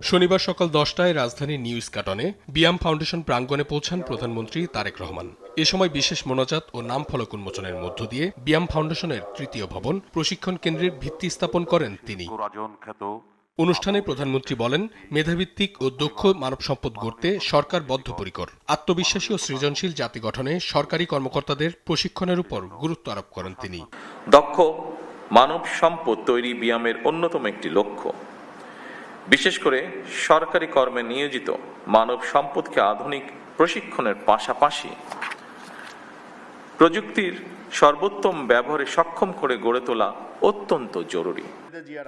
শনিবার সকাল 10টায় রাজধানীর নিউ ইস্কাটনে বিয়াম ফাউন্ডেশন প্রাঙ্গণে পৌঁছান প্রধানমন্ত্রী তারেক রহমান। এ সময় বিশেষ মোনাজাত ও নাম ফলক উন্মোচনের মধ্য দিয়ে বিয়াম ফাউন্ডেশনের তৃতীয় ভবন প্রশিক্ষণ কেন্দ্রের ভিত্তি স্থাপন করেন তিনি। অনুষ্ঠানে প্রধানমন্ত্রী বলেন, মেধাভিত্তিক ও দক্ষ মানব সম্পদ গড়তে সরকার বদ্ধপরিকর। আত্মবিশ্বাসী ও সৃজনশীল জাতি গঠনে সরকারি কর্মকর্তাদের প্রশিক্ষণের উপর গুরুত্ব আরোপ করেন তিনি। দক্ষ মানব সম্পদ তৈরি বিয়ামের অন্যতম একটি লক্ষ্য। বিশেষ করে সরকারি কর্মে নিয়োজিত মানব সম্পদকে আধুনিক প্রশিক্ষণের পাশাপাশি প্রযুক্তির সর্বোত্তম ব্যবহারে সক্ষম করে গড়ে তোলা অত্যন্ত জরুরি।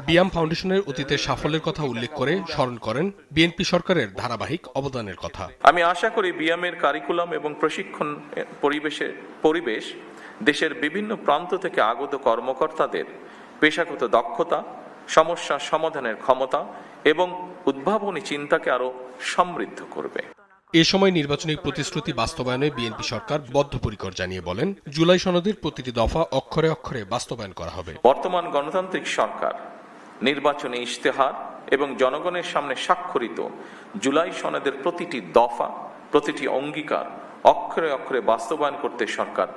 বিয়াম ফাউন্ডেশনের অতীতের সাফল্যের কথা উল্লেখ করে স্মরণ করেন বিএনপি সরকারের ধারাবাহিক অবদানের কথা। আমি আশা করি বিয়ামের কারিকুলাম এবং প্রশিক্ষণ পরিবেশ দেশের বিভিন্ন প্রান্ত থেকে আগত কর্মকর্তাদের পেশাগত দক্ষতা, সমস্যা সমাধানের ক্ষমতা এবং উদ্ভাবনী চিন্তাকে আরো সমৃদ্ধ করবে। এ সময় নির্বাচনী প্রতিশ্রুতি বাস্তবায়নে বিএনপি সরকার বদ্ধপরিকর জানিয়ে বলেন, জুলাই সনদের প্রতিটি দফা অক্ষরে অক্ষরে বাস্তবায়ন করা হবে। বর্তমান গণতান্ত্রিক সরকার নির্বাচনী ইশতেহার এবং জনগণের সামনে স্বাক্ষরিত জুলাই সনদের প্রতিটি দফা, প্রতিটি অঙ্গীকার অক্ষরে অক্ষরে বাস্তবায়ন করতে সরকার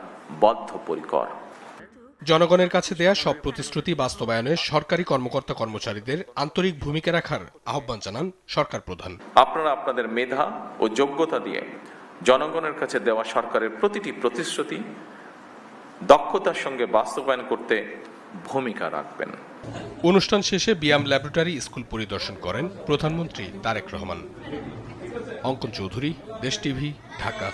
বদ্ধপরিকর। জনগণের কাছে দেয়া সব প্রতিশ্রুতি বাস্তবায়নে সরকারি কর্মকর্তা কর্মচারীদের আন্তরিক ভূমিকা রাখার আহ্বান জানান সরকার প্রধান। আপনারা আপনাদের মেধা ও যোগ্যতা দিয়ে জনগণের কাছে দেওয়া সরকারের প্রতিটি প্রতিশ্রুতি দক্ষতার সঙ্গে বাস্তবায়ন করতে ভূমিকা রাখবেন। অনুষ্ঠান শেষে বিয়াম ল্যাবরেটরি স্কুল পরিদর্শন করেন প্রধানমন্ত্রী তারেক রহমান। অঙ্কন চৌধুরী, দেশ টিভি, ঢাকা।